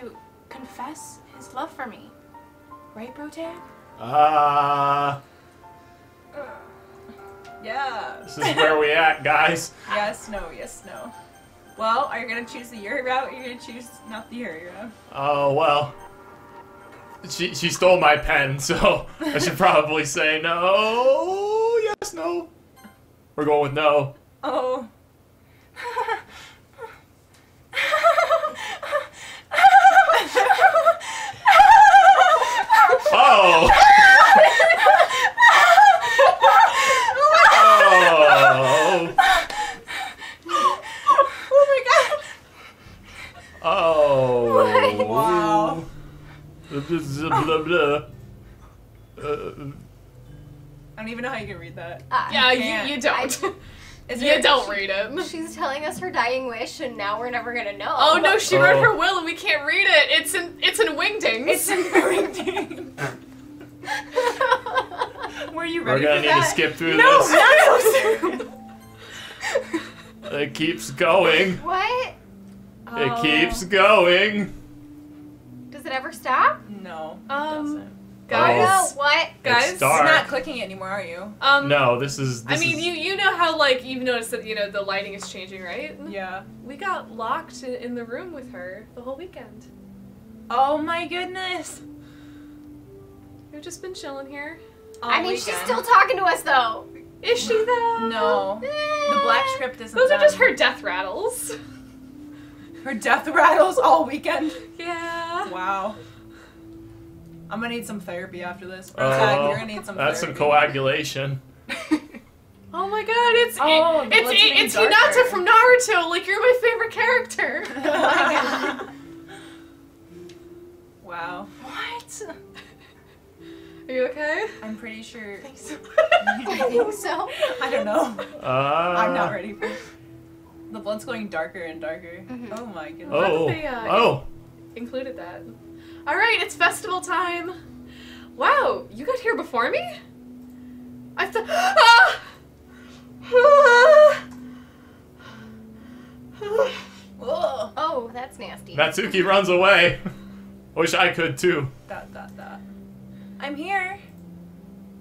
to confess his love for me. Right, Brotag? Yeah. This is where we at, guys. Yes, no, yes, no. Well, are you gonna choose the Yuri route or are you gonna choose not the Yuri route? Oh, well. She stole my pen, so I should probably say no. Yes, no. We're going with no. Oh. Oh! Oh! Oh my god! Oh! What? Wow. Blah, blah. I don't even know how you can read that. Yeah, can't. you don't. You don't read it. She's telling us her dying wish, and now we're never gonna know. Oh no, she wrote her will and we can't read it. It's in wingdings. It's in wingdings. Were you ready We're gonna for need that? to skip through No! this. It keeps going. What? It keeps going. Does it ever stop? No. It Um, doesn't. Guys, Oh, what? guys, It's dark. You're not clicking it anymore, are you? No, this is. I mean, you know how like you've noticed that the lighting is changing, right? Yeah. We got locked in the room with her the whole weekend. Oh my goodness. We've just been chilling here. I mean, she's still talking to us, though. Is she though? No. The black script isn't Those are done. just her death rattles. Her death rattles all weekend. Yeah. Wow. I'm gonna need some therapy after this. Oh, You're gonna need some that's therapy. some coagulation. Oh my god, it's Oh, the blood's getting it's darker. Hinata from Naruto. Like you're my favorite character. Oh my god. Wow. What? Are you okay? I'm pretty sure. I think so. I don't know. I'm not Uh, ready for the blood's going darker and darker. Mhm. Oh my goodness. Oh. They, Oh. Included that. All right, it's festival time. Wow, you got here before me? I thought. Ugh. Oh, that's nasty. Natsuki runs away. Wish I could too. Dot. I'm here.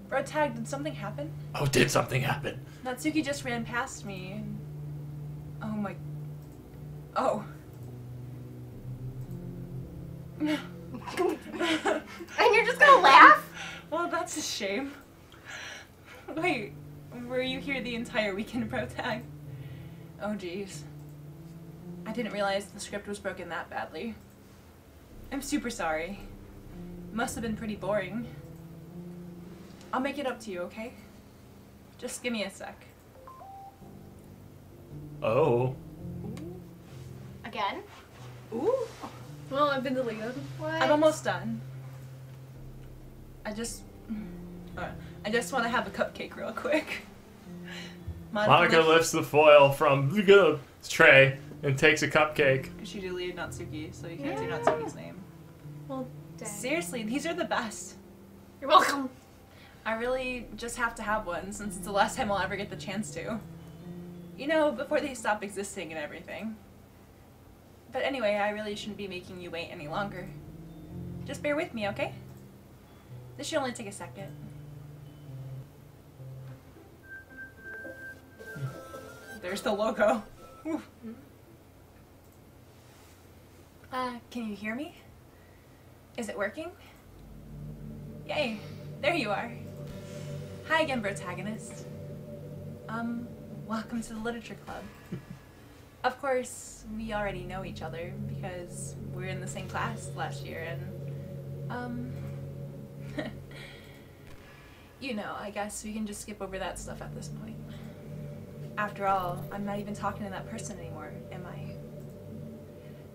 Bro tag, did something happen? Oh, did something happen? Natsuki just ran past me. And... Oh my. Oh. And you're just gonna laugh? Well, that's a shame. Wait, were you here the entire weekend, Bro tag? Oh jeez. I didn't realize the script was broken that badly. I'm super sorry. Must have been pretty boring. I'll make it up to you, okay? Just give me a sec. Oh. Again? Ooh. Well, I've been deleted. What? I'm almost done. I just want to have a cupcake real quick. Monika lifts the foil from the tray and takes a cupcake. She deleted Natsuki, so you can't say Natsuki's name. Well, dang. Seriously, these are the best. You're welcome. I really just have to have one since it's the last time I'll ever get the chance to. You know, before they stop existing and everything. But anyway, I really shouldn't be making you wait any longer. Just bear with me, okay? This should only take a second. There's the logo. Whew. Can you hear me? Is it working? Yay, there you are. Hi again, protagonist. Welcome to the Literature Club. Of course, we already know each other because we're in the same class last year and, you know, I guess we can just skip over that stuff at this point. After all, I'm not even talking to that person anymore, am I?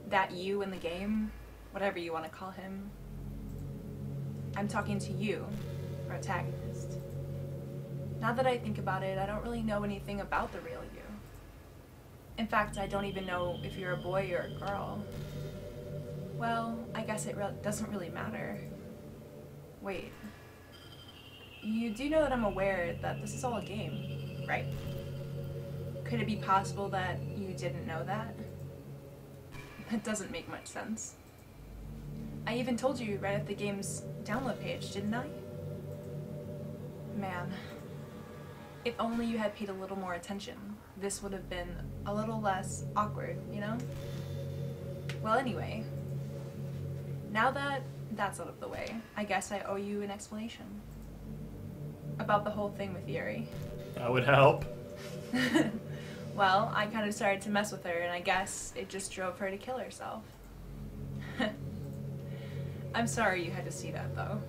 That you in the game, whatever you want to call him. I'm talking to you, protagonist. Now that I think about it, I don't really know anything about the real you. In fact, I don't even know if you're a boy or a girl. Well, I guess it doesn't really matter. Wait. You do know that I'm aware that this is all a game, right? Could it be possible that you didn't know that? That doesn't make much sense. I even told you right at the game's download page, didn't I? Man, if only you had paid a little more attention, this would have been a little less awkward, you know? Well, anyway, now that that's out of the way, I guess I owe you an explanation about the whole thing with Yuri. That would help. Well, I kind of started to mess with her, and I guess it just drove her to kill herself. I'm sorry you had to see that, though.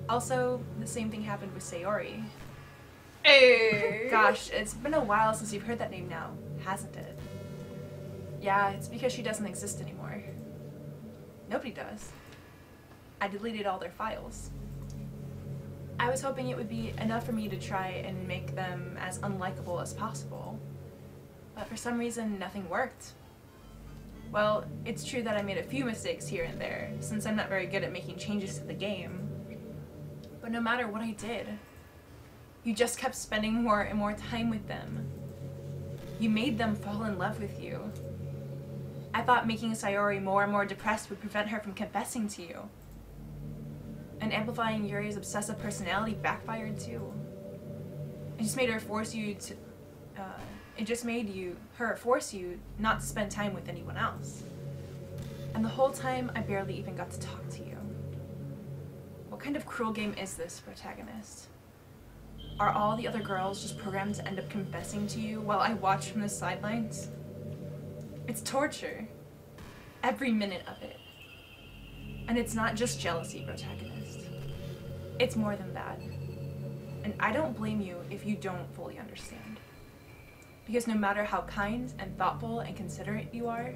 Also, the same thing happened with Sayori. Hey. Gosh, it's been a while since you've heard that name now, hasn't it? Yeah, it's because she doesn't exist anymore. Nobody does. I deleted all their files. I was hoping it would be enough for me to try and make them as unlikable as possible. But for some reason, nothing worked. Well, it's true that I made a few mistakes here and there, since I'm not very good at making changes to the game. But no matter what I did, you just kept spending more and more time with them. You made them fall in love with you. I thought making Sayori more and more depressed would prevent her from confessing to you. And amplifying Yuri's obsessive personality backfired too. It just made her force you to, force you not to spend time with anyone else. And the whole time, I barely even got to talk to you. What kind of cruel game is this, protagonist? Are all the other girls just programmed to end up confessing to you while I watch from the sidelines? It's torture. Every minute of it. And it's not just jealousy, protagonist. It's more than that. And I don't blame you if you don't fully understand. Because no matter how kind and thoughtful and considerate you are,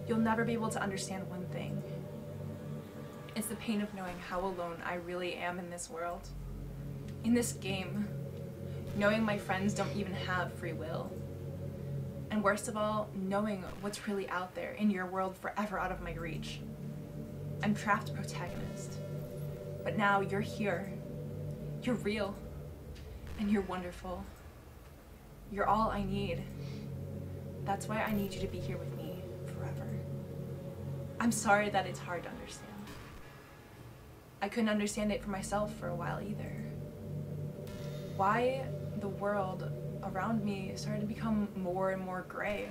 you'll never be able to understand one thing. It's the pain of knowing how alone I really am in this world. In this game. Knowing my friends don't even have free will. And worst of all, knowing what's really out there in your world forever out of my reach. I'm trapped, protagonist. But now you're here. You're real. And you're wonderful. You're all I need. That's why I need you to be here with me forever. I'm sorry that it's hard to understand. I couldn't understand it for myself for a while either. Why the world around me started to become more and more gray.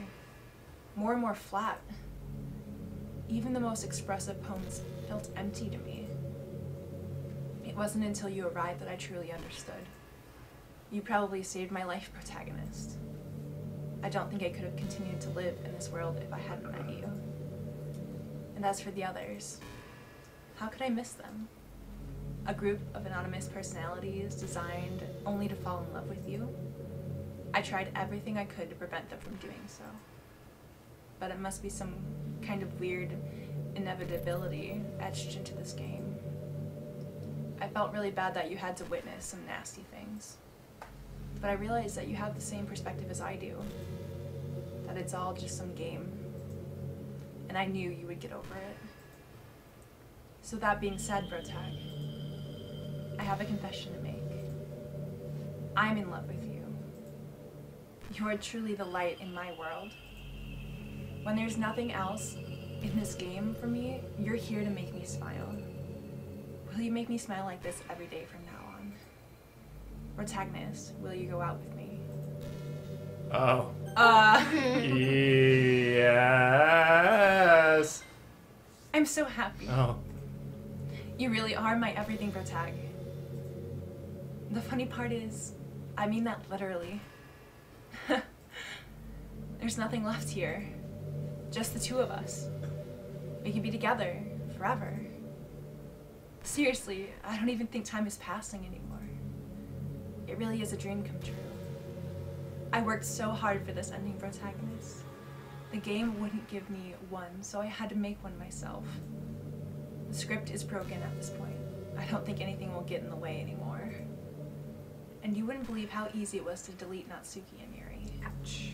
More and more flat. Even the most expressive poems felt empty to me. It wasn't until you arrived that I truly understood. You probably saved my life, protagonist. I don't think I could have continued to live in this world if I hadn't met you. And as for the others, how could I miss them? A group of anonymous personalities designed only to fall in love with you? I tried everything I could to prevent them from doing so. But it must be some kind of weird inevitability etched into this game. I felt really bad that you had to witness some nasty things. But I realized that you have the same perspective as I do. That it's all just some game. And I knew you would get over it. So that being said, Brotag, I have a confession to make. I'm in love with you. You are truly the light in my world. When there's nothing else in this game for me, you're here to make me smile. Will you make me smile like this every day from now on? Protagonist, will you go out with me? Oh. Yes. I'm so happy. Oh. You really are my everything, Protag. The funny part is, I mean that literally. There's nothing left here. Just the two of us. We can be together forever. Seriously, I don't even think time is passing anymore. It really is a dream come true. I worked so hard for this ending, protagonist. The game wouldn't give me one, so I had to make one myself. The script is broken at this point. I don't think anything will get in the way anymore. And you wouldn't believe how easy it was to delete Natsuki and Yuri. Ouch.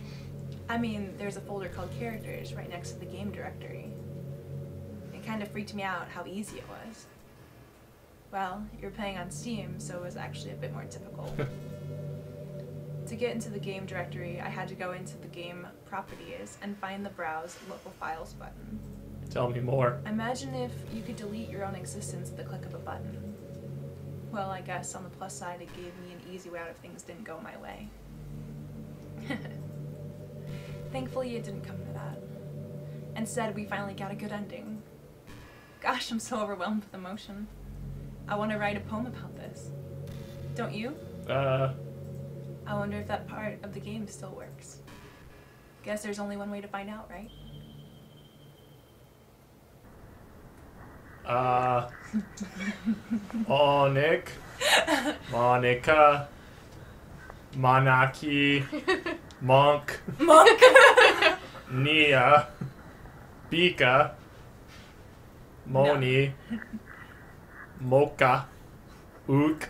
I mean, there's a folder called Characters right next to the game directory. It kind of freaked me out how easy it was. Well, you're playing on Steam, so it was actually a bit more difficult. To get into the game directory, I had to go into the game properties and find the Browse Local Files button. Tell me more. Imagine if you could delete your own existence at the click of a button. Well, I guess on the plus side, it gave me an easy way out if things didn't go my way. Thankfully, it didn't come to that. Instead, we finally got a good ending. Gosh, I'm so overwhelmed with emotion. I want to write a poem about this. Don't you? I wonder if that part of the game still works. Guess there's only one way to find out, right? Nick. Monika. Manaki. Monk. Nia. Bika. Moni. Moka. Ook.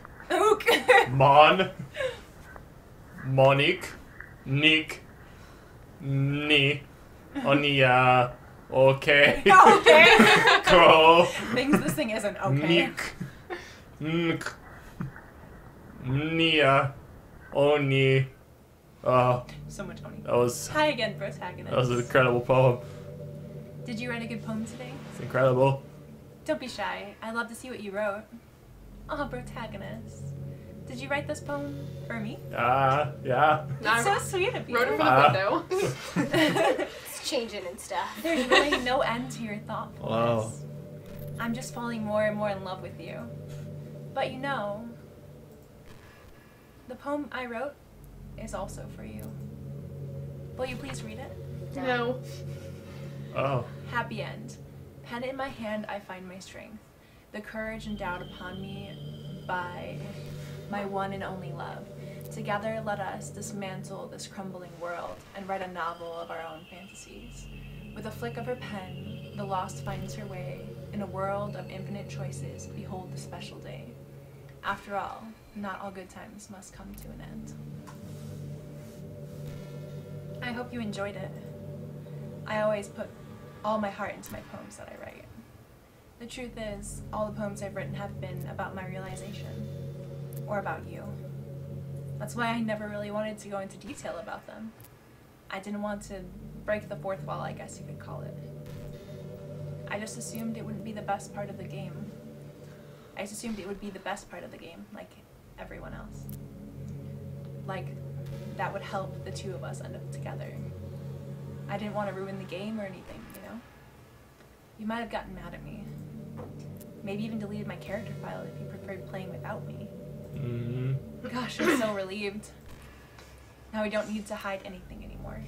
Mon. Monique. Nick. Ni. Onia. Okay. Okay. Crow. Things this thing isn't okay. Nick. Nk. Nia. Oni. So much Oni. That was Hi again, protagonist. an incredible poem. Did you write a good poem today? It's incredible. Don't be shy. I'd love to see what you wrote. Oh, protagonist. Did you write this poem for me? Yeah. That's so sweet of you. Wrote it from the window. It's changing and stuff. There's really no end to your thoughtfulness. Wow. I'm just falling more and more in love with you. But you know, the poem I wrote is also for you. Will you please read it? No. Oh. Happy end. Pen in my hand, I find my strength. The courage endowed upon me by my one and only love. Together, let us dismantle this crumbling world and write a novel of our own fantasies. With a flick of her pen, the lost finds her way. In a world of infinite choices, behold the special day. After all, not all good times must come to an end. I hope you enjoyed it. I always put all my heart into my poems that I write. The truth is, all the poems I've written have been about my realization, or about you. That's why I never really wanted to go into detail about them. I didn't want to break the fourth wall, I guess you could call it. I just assumed it wouldn't be the best part of the game. I just assumed it would be the best part of the game, like everyone else. Like, that would help the two of us end up together. I didn't want to ruin the game or anything, you know? You might have gotten mad at me. Maybe even deleted my character file if you preferred playing without me. Mm-hmm. Gosh, I'm so relieved. Now we don't need to hide anything anymore.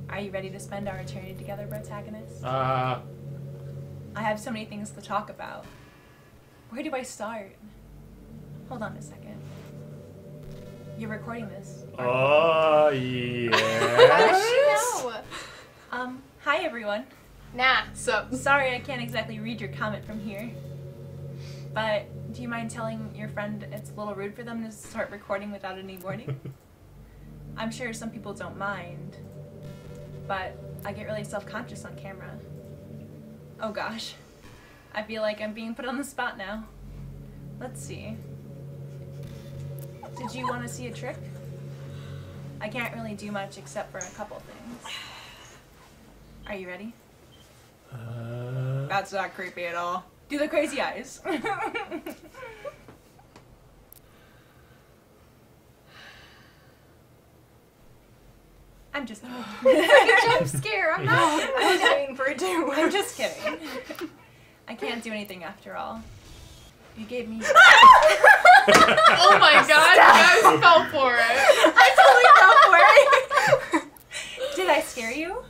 Are you ready to spend our eternity together, protagonist? I have so many things to talk about. Where do I start? Hold on a second. You're recording this. Oh, How yeah. does she know? Hi everyone. Nah. So, Sorry I can't exactly read your comment from here. But do you mind telling your friend it's a little rude for them to start recording without any warning? I'm sure some people don't mind, but I get really self-conscious on camera. Oh gosh. I feel like I'm being put on the spot now. Let's see. Did you want to see a trick? I can't really do much except for a couple things. Are you ready? That's not creepy at all. Do the crazy eyes. I'm just kidding. It's like a jump scare. I'm not. I'm just waiting for it to. I'm just kidding. I can't do anything after all. You gave me. oh my god, you guys fell for it. I totally fell for it. Did I scare you?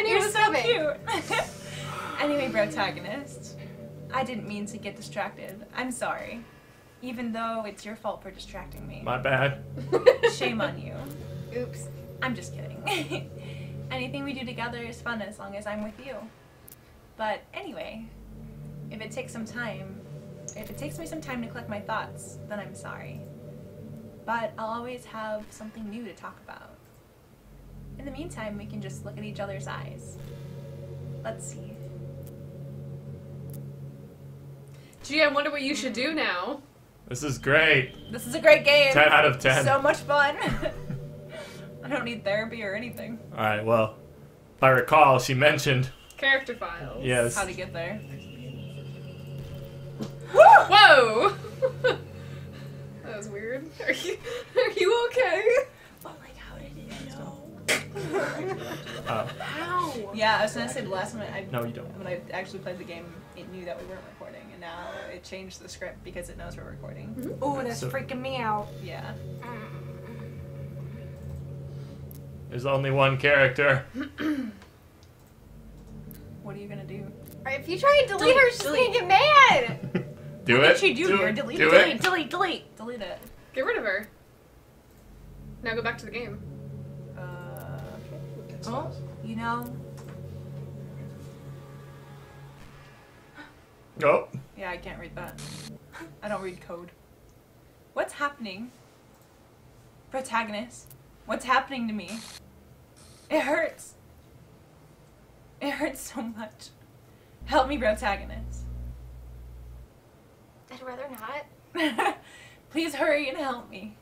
You're so coming. cute. Anyway, protagonist, I didn't mean to get distracted. I'm sorry. Even though it's your fault for distracting me. My bad. Shame on you. Oops. I'm just kidding. Anything we do together is fun as long as I'm with you. But anyway, if it takes me some time to collect my thoughts, then I'm sorry. But I'll always have something new to talk about. In the meantime, we can just look at each other's eyes. Let's see. Gee, I wonder what you should do now. This is great. This is a great game. 10 out of 10. So much fun. I don't need therapy or anything. Alright, well, if I recall, she mentioned Character files. Yes. How to get there. Whoa! That was weird. Are you okay? But like, how did it know? How? Yeah, I was gonna say the last time No, you don't. when I actually played the game, it knew that we weren't recording, and now it changed the script because it knows we're recording. Oh, that's So- freaking me out. Yeah. There's only one character. What are you gonna do? Alright, if you try and delete her, she's gonna get mad. Do What it. did she do here? it. Delete Do it. it. Delete it. Get rid of her. Now go back to the game. Okay. Oh, you know. Oh. Yeah, I can't read that. I don't read code. What's happening? Protagonist. What's happening to me? It hurts. It hurts so much. Help me, protagonist. I'd rather not. Please hurry and help me.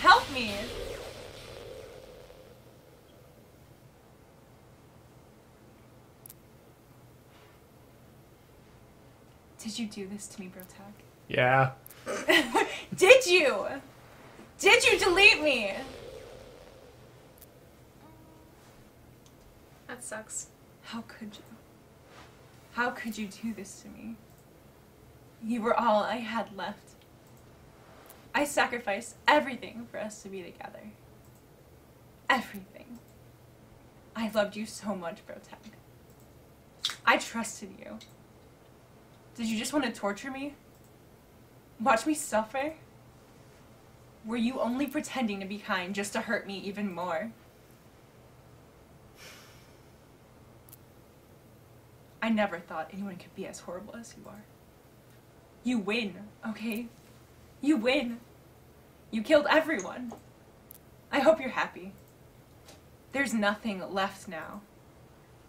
Help me! Did you do this to me, Brotag? Yeah. Did you? Did you delete me? That sucks. How could you? How could you do this to me? You were all I had left. I sacrificed everything for us to be together. Everything. I loved you so much, Brotag. I trusted you. Did you just want to torture me? Watch me suffer? Were you only pretending to be kind just to hurt me even more? I never thought anyone could be as horrible as you are. You win, okay? You win. You killed everyone. I hope you're happy. There's nothing left now.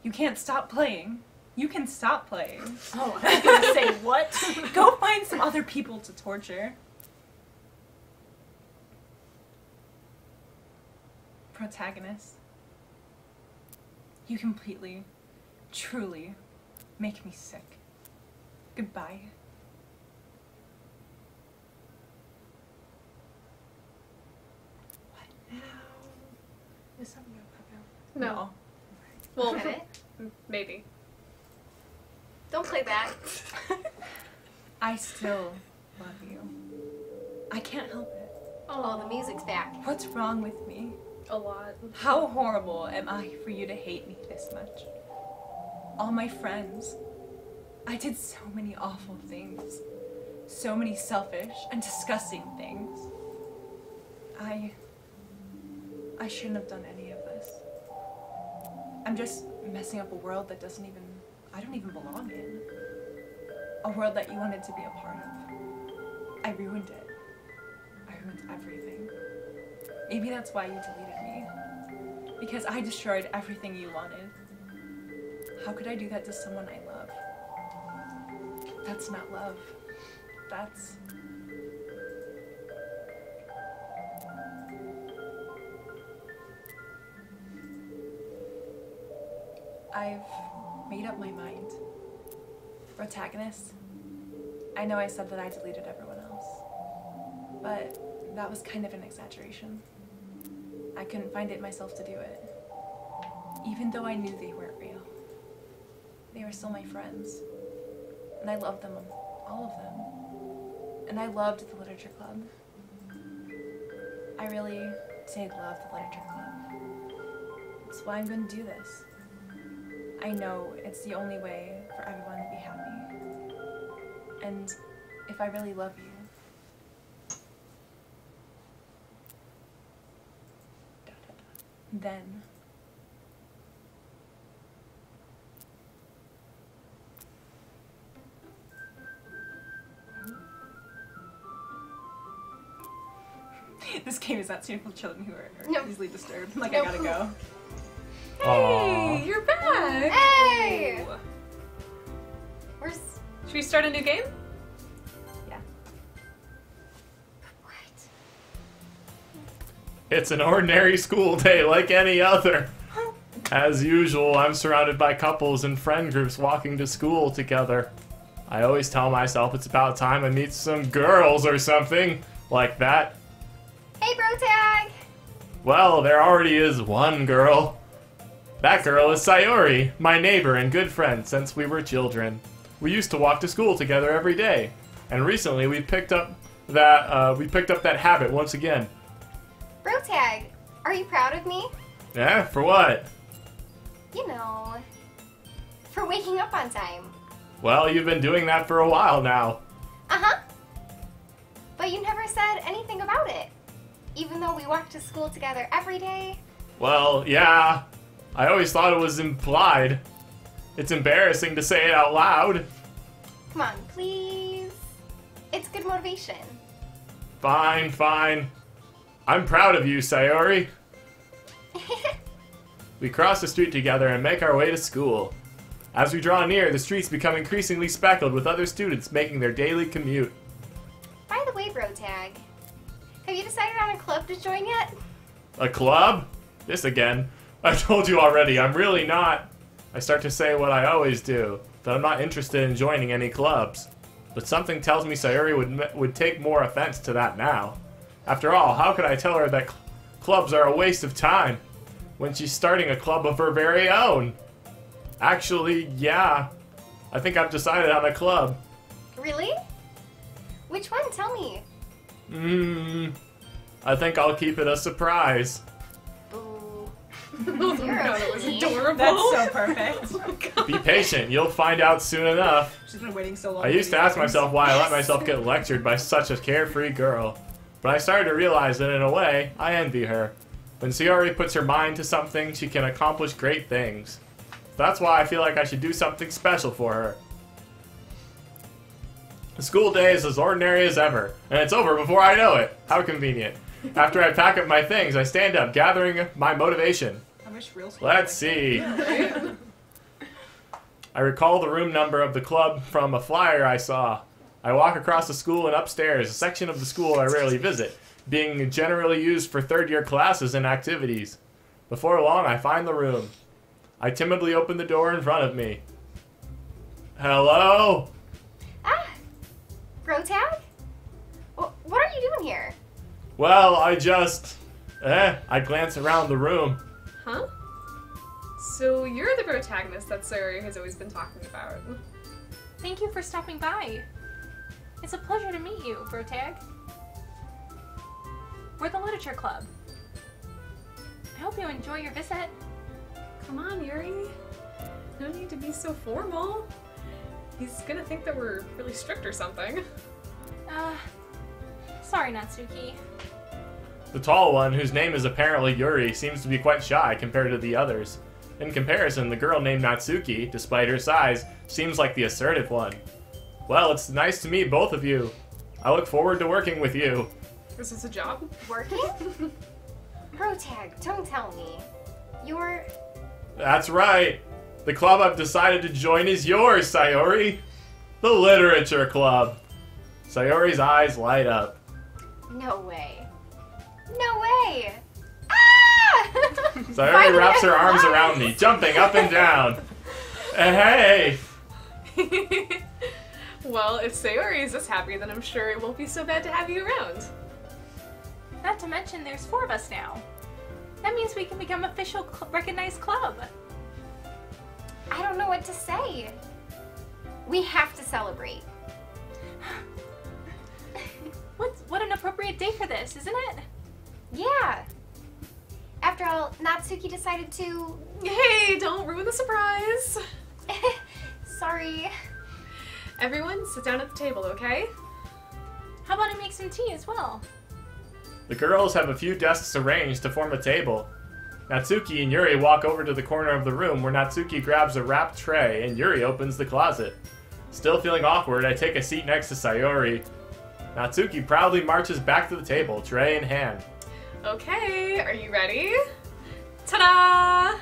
You can't stop playing. You can stop playing. Oh, I was gonna say, what? Go find some other people to torture. Protagonist. You completely, truly make me sick. Goodbye. Is something gonna pop out? No. Well, Get it? maybe. Don't play that. I still love you. I can't help it. Oh, the music's back. What's wrong with me? A lot. How horrible am I for you to hate me this much? All my friends. I did so many awful things. So many selfish and disgusting things. I shouldn't have done any of this. I'm just messing up a world that I don't even belong in. A world that you wanted to be a part of. I ruined it. I ruined everything. Maybe that's why you deleted me. Because I destroyed everything you wanted. How could I do that to someone I love? That's not love. That's... I've made up my mind. Protagonist, I know I said that I deleted everyone else, but that was kind of an exaggeration. I couldn't find it myself to do it. Even though I knew they weren't real. They were still my friends. And I loved them, all of them. And I loved the Literature Club. I really did love the Literature Club. That's why I'm going to do this. I know it's the only way for everyone to be happy. And if I really love you, then this game is not suitable for children who are No. easily disturbed. Like, No. I gotta go. Aw. Hey, you're back! Hey! Where's... Should we start a new game? Yeah. What? It's an ordinary school day like any other. As usual, I'm surrounded by couples and friend groups walking to school together. I always tell myself it's about time I meet some girls or something like that. Hey, bro tag! Well, there already is one girl. That girl is Sayori, my neighbor and good friend since we were children. We used to walk to school together every day, and recently we picked up that habit once again. Bro tag, are you proud of me? Yeah, for what? You know, for waking up on time. Well, you've been doing that for a while now. Uh-huh. But you never said anything about it, even though we walk to school together every day. Well, yeah. I always thought it was implied. It's embarrassing to say it out loud. Come on, please. It's good motivation. Fine, fine. I'm proud of you, Sayori. We cross the street together and make our way to school. As we draw near, the streets become increasingly speckled with other students making their daily commute. By the way, bro tag, have you decided on a club to join yet? A club? This again. I told you already, I'm really not. I start to say what I always do, that I'm not interested in joining any clubs. But something tells me Sayori would take more offense to that now. After all, how could I tell her that clubs are a waste of time when she's starting a club of her very own? Actually, yeah. I think I've decided on a club. Really? Which one? Tell me. I think I'll keep it a surprise. Boo. Oh, You're God, a that was meanie. adorable. That's so perfect. Be patient, you'll find out soon enough. She's been waiting so long. I used to ask myself why I let myself get lectured by such a carefree girl. But I started to realize that in a way, I envy her. When Sayori puts her mind to something, she can accomplish great things. That's why I feel like I should do something special for her. The school day is as ordinary as ever, and it's over before I know it. How convenient. After I pack up my things, I stand up, gathering my motivation. I wish real school. Let's see. I recall the room number of the club from a flyer I saw. I walk across the school and upstairs, a section of the school I rarely visit, being generally used for third-year classes and activities. Before long, I find the room. I timidly open the door in front of me. Hello? Ah! Bro tag? What are you doing here? Well, I glance around the room. Huh? So you're the protagonist that Sayori has always been talking about. Thank you for stopping by. It's a pleasure to meet you, Brotag. We're the Literature Club. I hope you enjoy your visit. Come on, Yuri. No need to be so formal. He's gonna think that we're really strict or something. Sorry, Natsuki. The tall one, whose name is apparently Yuri, seems to be quite shy compared to the others. In comparison, the girl named Natsuki, despite her size, seems like the assertive one. Well, it's nice to meet both of you. I look forward to working with you. Is this a job? Working? Bro tag, don't tell me. You're... That's right. The club I've decided to join is yours, Sayori. The Literature Club. Sayori's eyes light up. No way. No way! Ah! Sayori Finally, wraps her I'm arms alive. around me, jumping up and down. Hey! Well, if Sayori is this happy, then I'm sure it won't be so bad to have you around. Not to mention, there's 4 of us now. That means we can become official recognized club. I don't know what to say. We have to celebrate. What an appropriate day for this, isn't it? Yeah. After all, Natsuki decided to... Hey, don't ruin the surprise. Sorry. Everyone, sit down at the table, okay? How about I make some tea as well? The girls have a few desks arranged to form a table. Natsuki and Yuri walk over to the corner of the room where Natsuki grabs a wrapped tray and Yuri opens the closet. Still feeling awkward, I take a seat next to Sayori. Natsuki proudly marches back to the table, tray in hand. Okay, are you ready? Ta-da!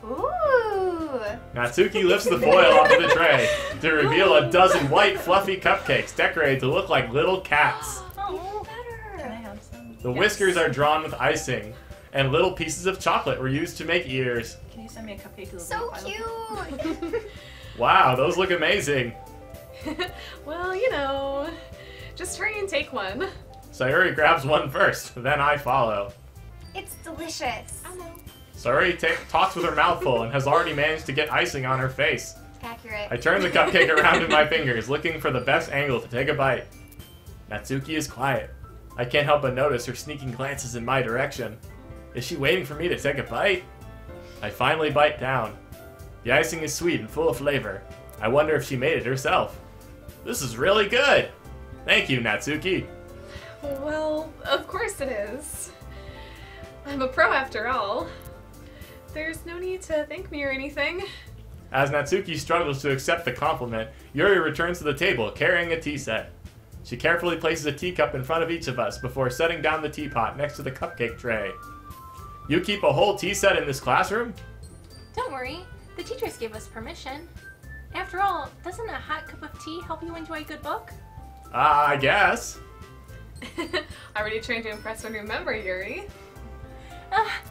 Ooh. Natsuki lifts the foil off of the tray to reveal a dozen white, fluffy cupcakes decorated to look like little cats. Oh, Can I have some? The whiskers are drawn with icing, and little pieces of chocolate were used to make ears. Can you you send me a cupcake? It'll So be final. cute! Wow, those look amazing. Well, you know, just hurry and take one. Sayuri grabs one first, then I follow. It's delicious. I know. Sayuri talks with her mouth full and has already managed to get icing on her face. Accurate. I turn the cupcake around in my fingers, looking for the best angle to take a bite. Natsuki is quiet. I can't help but notice her sneaking glances in my direction. Is she waiting for me to take a bite? I finally bite down. The icing is sweet and full of flavor. I wonder if she made it herself. This is really good! Thank you, Natsuki. Well, of course it is. I'm a pro after all. There's no need to thank me or anything. As Natsuki struggles to accept the compliment, Yuri returns to the table carrying a tea set. She carefully places a teacup in front of each of us before setting down the teapot next to the cupcake tray. You keep a whole tea set in this classroom? Don't worry, the teachers gave us permission. After all, doesn't a hot cup of tea help you enjoy a good book? I guess. Already trying to impress a new member, Yuri.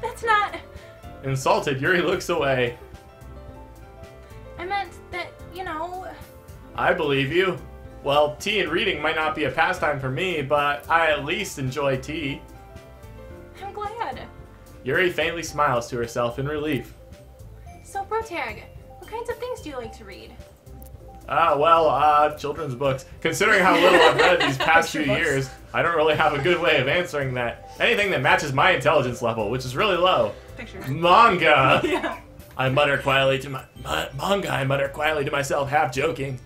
That's not... Insulted, Yuri looks away. I meant that, you know... I believe you. Well, tea and reading might not be a pastime for me, but I at least enjoy tea. I'm glad. Yuri faintly smiles to herself in relief. So, Protag, what kinds of things do you like to read? Children's books. Considering how little I've read these past few Picture books. years, I don't really have a good way of answering that. Anything that matches my intelligence level, which is really low. Picture. Manga! Yeah. I mutter quietly to I mutter quietly to myself, half joking.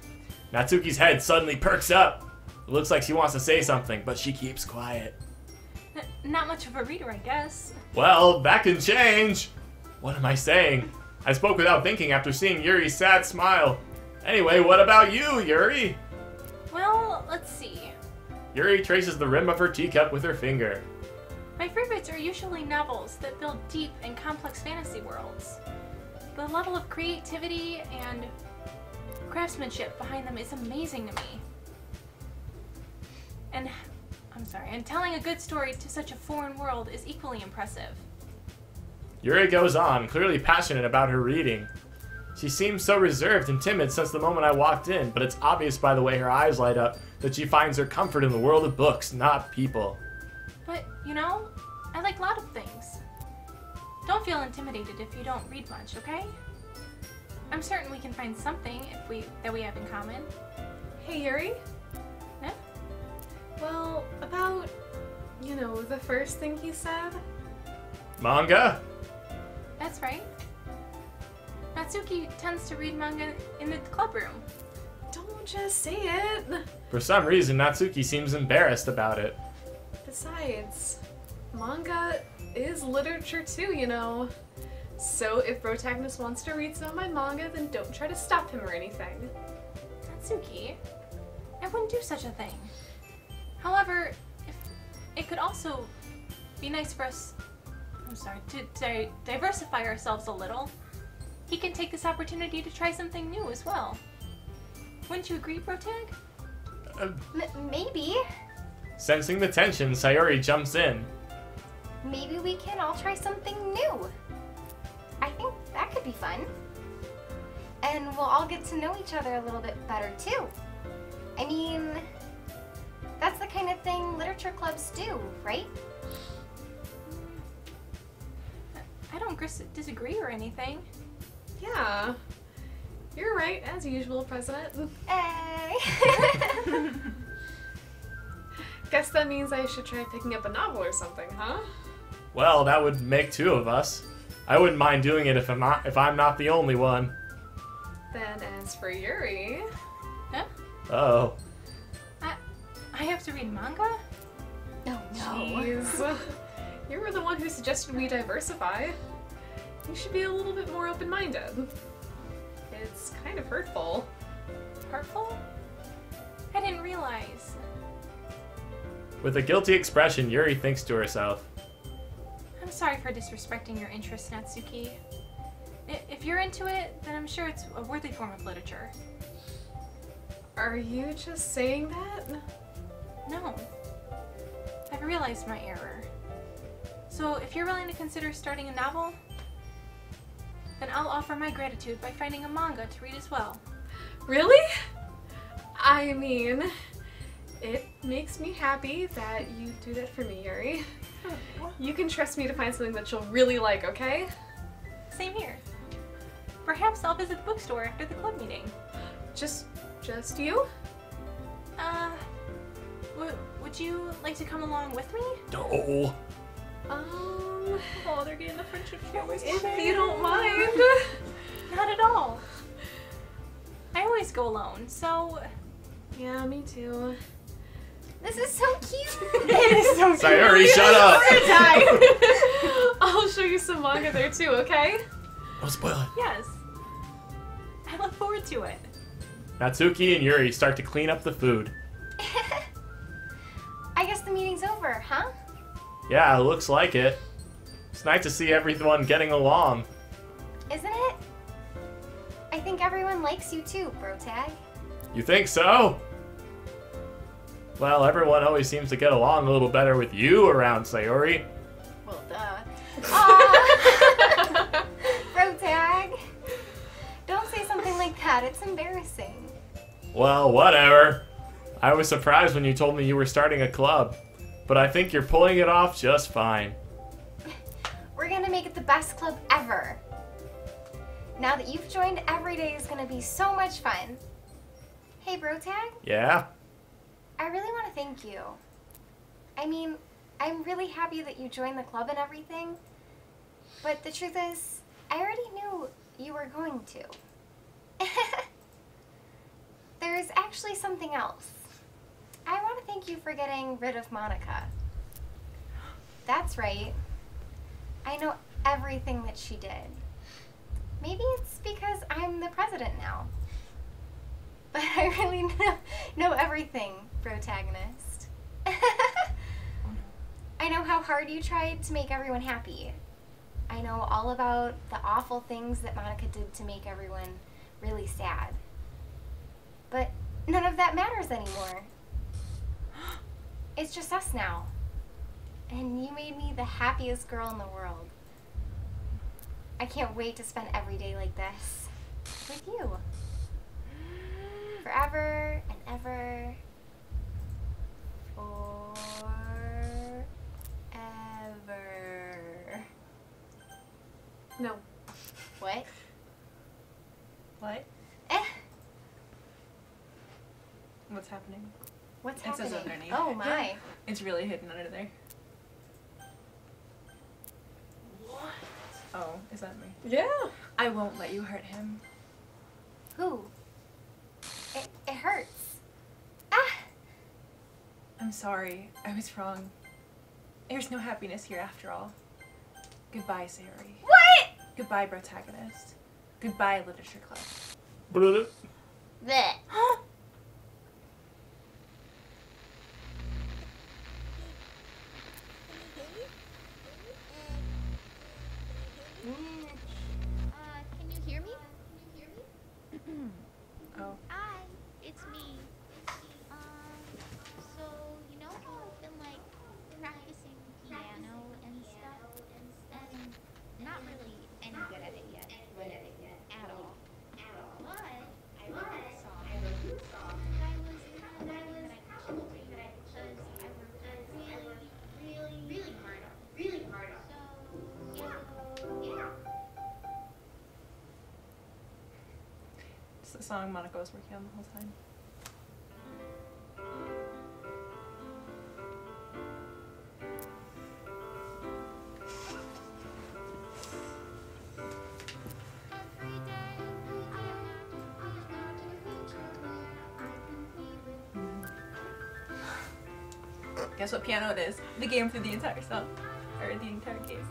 Natsuki's head suddenly perks up. It looks like she wants to say something, but she keeps quiet. Not much of a reader, I guess. Well, that can change. What am I saying? I spoke without thinking after seeing Yuri's sad smile. Anyway, what about you, Yuri? Well, let's see. Yuri traces the rim of her teacup with her finger. My favorites are usually novels that build deep and complex fantasy worlds. The level of creativity and craftsmanship behind them is amazing to me. And telling a good story to such a foreign world is equally impressive. Yuri goes on, clearly passionate about her reading. She seems so reserved and timid since the moment I walked in, but it's obvious by the way her eyes light up that she finds her comfort in the world of books, not people. But, you know, I like a lot of things. Don't feel intimidated if you don't read much, okay? I'm certain we can find something that we have in common. Hey, Yuri. Huh? Well, about, you know, the first thing he said? Manga? That's right. Natsuki tends to read manga in the club room. Don't just say it. For some reason, Natsuki seems embarrassed about it. Besides, manga is literature too, you know. So if protagonist wants to read some of my manga, then don't try to stop him or anything. Natsuki, I wouldn't do such a thing. However, if it could also be nice for us, to diversify ourselves a little, he can take this opportunity to try something new as well. Wouldn't you agree, Protag? Maybe. Sensing the tension, Sayuri jumps in. Maybe we can all try something new. I think that could be fun. And we'll all get to know each other a little bit better, too. I mean, that's the kind of thing literature clubs do, right? I don't disagree or anything. Yeah. You're right, as usual, President. Hey! Guess that means I should try picking up a novel or something, huh? Well, that would make two of us. I wouldn't mind doing it if I'm not the only one. Then as for Yuri... Huh? Oh. I have to read manga? No. Jeez. You were the one who suggested we diversify. You should be a little bit more open-minded. It's kind of hurtful. Hurtful? I didn't realize. With a guilty expression, Yuri thinks to herself. I'm sorry for disrespecting your interests, Natsuki. If you're into it, then I'm sure it's a worthy form of literature. Are you just saying that? No. I've realized my error. So if you're willing to consider starting a novel, then I'll offer my gratitude by finding a manga to read as well. Really? I mean, it makes me happy that you do that for me, Yuri. You can trust me to find something that you'll really like, okay? Same here. Perhaps I'll visit the bookstore after the club meeting. Just you? Would you like to come along with me? No. Oh, they're getting the friendship flowers. If you don't mind. Not at all. I always go alone, so... Yeah, me too. This is so cute. It is so Sayuri, shut up! I'll show you some manga there too, okay? Don't spoil it. Yes. I look forward to it. Natsuki and Yuri start to clean up the food. I guess the meeting's over, huh? Yeah, it looks like it. It's nice to see everyone getting along. Isn't it? I think everyone likes you too, Bro Tag. You think so? Well, everyone always seems to get along a little better with you around, Sayuri. Well, duh. Aw. Bro Tag. Don't say something like that. It's embarrassing. Well, whatever. I was surprised when you told me you were starting a club, but I think you're pulling it off just fine. We're gonna make it the best club ever. Now that you've joined, every day is gonna be so much fun. Hey, Bro Tag. Yeah? I really want to thank you. I mean, I'm really happy that you joined the club and everything, but the truth is, I already knew you were going to. There's actually something else. I want to thank you for getting rid of Monika. That's right. I know everything that she did. Maybe it's because I'm the president now. But I really know everything, protagonist. I know how hard you tried to make everyone happy. I know all about the awful things that Monika did to make everyone really sad. But none of that matters anymore. It's just us now. And you made me the happiest girl in the world. I can't wait to spend every day like this with you. Forever and ever. Forever. No. What? What? Eh. What's happening? What's It says happening? underneath. Oh my. It's really hidden under there. What? Oh, is that me? Yeah. I won't let you hurt him. Who? It hurts. Ah! I'm sorry. I was wrong. There's no happiness here after all. Goodbye, Sayuri. What? Goodbye, protagonist. Goodbye, Literature Club. Blech. Can you hear me? Oh. Hi, it's me. So you know how I've been like practicing piano and stuff, and not really any good at it yet, at all. But I wrote a song. And I was kind of hoping that I could show it because I worked really hard on it. So yeah. It's the song Monika was working on the whole time. Every day I imagine a future where I can be with Guess what piano it is? The game through the entire song. Or the entire game.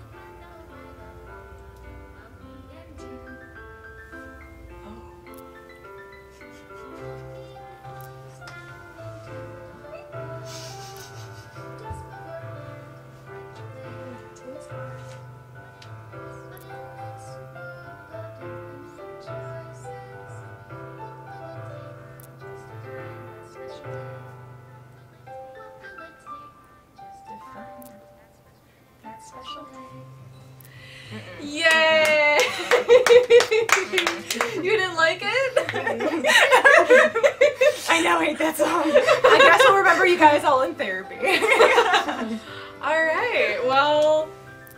Yay! You didn't like it? I know, I hate that song. I guess we'll remember you guys all in therapy. Alright, well,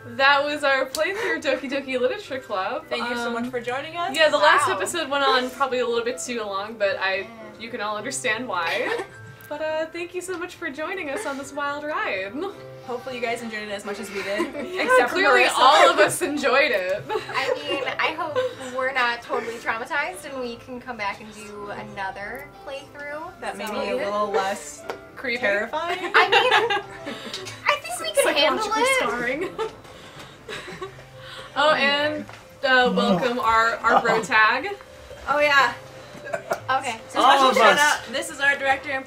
that was our playthrough of Doki Doki Literature Club. Thank you so much for joining us. Yeah, the last Wow. episode went on probably a little bit too long, but you can all understand why. But thank you so much for joining us on this wild ride. Hopefully you guys enjoyed it as much as we did. Yeah, Except for clearly Marissa. all of us enjoyed it. I mean, I hope we're not totally traumatized and we can come back and do another playthrough. That may So- be a little less Creepy. terrifying. I mean, I think we can handle Psychologically it. scarring. Oh, and welcome our bro tag. Oh yeah. Okay. So All special of shout us. out. This is our director and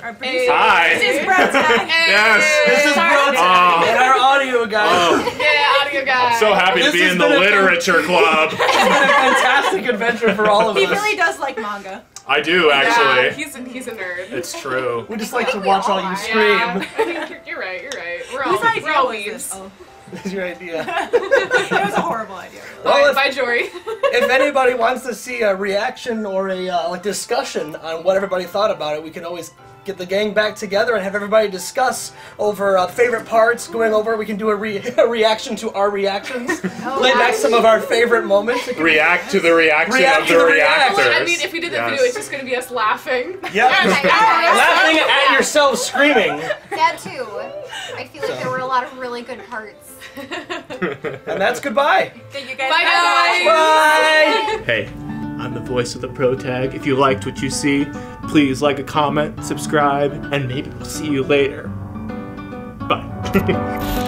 our producer. Hey. Hi. This is Brett Tag. Yes. This is Bro Oh. and our audio guy. Oh, Yeah, audio guy. I'm so happy to This be has in the been a literature club. It's been a fantastic adventure for all of He us. really does like manga. I do Yeah, actually. he's a nerd. It's true. We just I like to think we watch all all you are. scream. Yeah, I think you're right. We're all, Whose idea we're all was weebs. this? Oh. That's your idea. It was a horrible idea. Well, Bye, Jory. if anybody wants to see a reaction or a discussion on what everybody thought about it, we can always get the gang back together and have everybody discuss over favorite parts. Going over, we can do a reaction to our reactions. Play back some of our favorite moments. React to the reaction React of to the the reactors. reactors. I mean, if we did that Yes. video, it's just gonna be us laughing. Yep. Laughing Yeah. at yourselves screaming. That too. I feel like there were a lot of really good parts. And that's goodbye. Thank you guys. Bye, guys. Bye. Hey, I'm the voice of the Pro Tag. If you liked what you see, please like a comment, subscribe, and maybe we'll see you later. Bye.